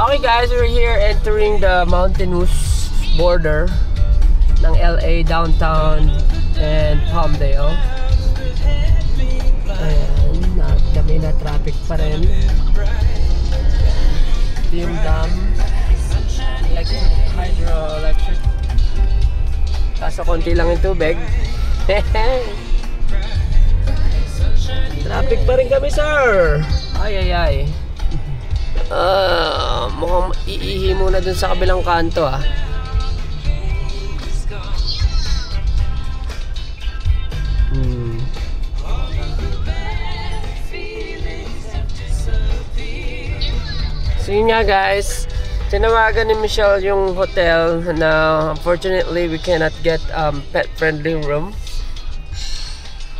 Okay guys, we're here entering the mountainous border ng LA downtown and Palmdale. Ayan, kami na traffic pa rin. Ito yung dam, hydroelectric. Kaso konti lang yung tubig. Traffic pa rin kami, sir. Ay. Mukhang iihi muna dun sa kabilang kanto, ah. So yun nga guys, tinawagan ni Michelle yung hotel na unfortunately we cannot get pet friendly room.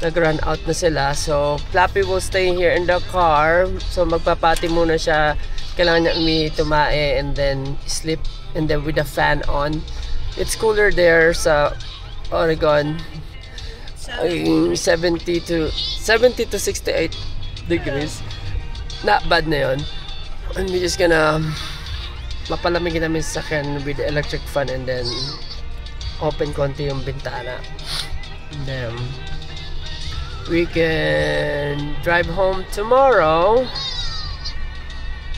Nag-run out na sila, so Flappy will stay here in the car. So magpapati muna siya, kailangan niya tumae and then sleep and then with the fan on. It's cooler there sa Oregon, 70 to 68 degrees. Not bad na yun. And we're just gonna mapalamigin namin sa sakyan with the electric fan and then open konti yung bintana. And then we can drive home tomorrow.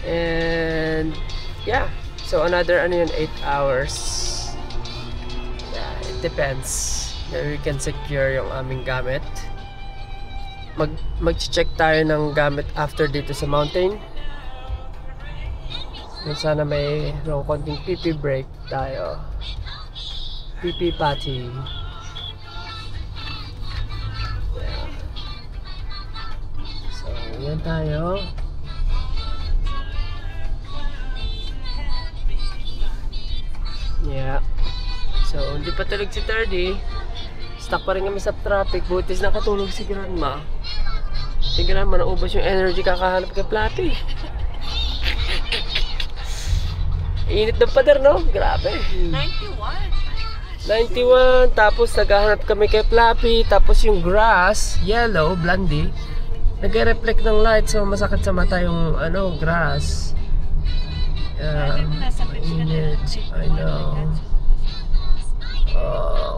And yeah, so another 8 hours. Yeah, it depends. Then we can secure yung aming gamit. Mag-check tayo ng gamit after dito sa mountain. Sana may konting PP break tayo. PP party. Yeah. So, yan tayo. Yeah. So, hindi pa tulog si Tardy. Stuck pa rin kami sa traffic. Butis nakatulog si Grandma. Si Grandma naubos yung energy kakahanap kay Flappy. Init ng pader, no? Grabe. 91. Tapos naghahanap kami kay Flappy. Tapos yung grass, yellow, blondie, nag-reflect ng light. So masakit sa mata yung grass. Init. I know.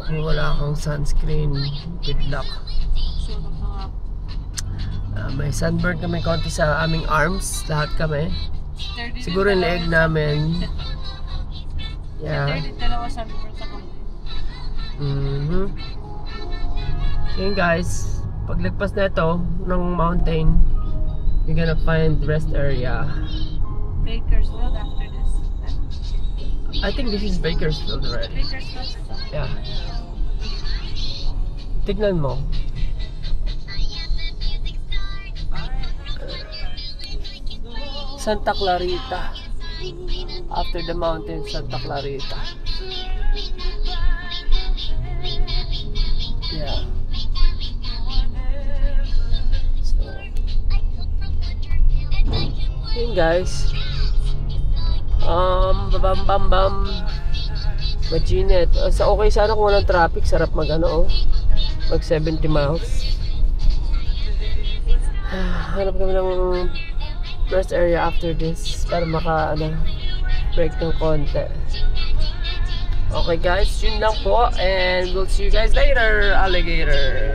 Kung wala akong sunscreen, good luck. May sunburn kami konti sa aming arms. Lahat kami. Siguro yung leeg namin. Yeah. So yun guys, paglagpas na ito ng mountain, you're gonna find rest area. Bakersfield after this. I think this is Bakersfield already. Bakersfield? Yeah. Tignan mo. Santa Clarita. After the mountain, Santa Clarita. Yeah. So, yun guys. Bam. Maginit. So, okay sana kung walang traffic. Sarap mag mag 70 miles. Hanap kami ng rest area after this para maka break ng konti. Okay guys, yun lang po and we'll see you guys later, alligator.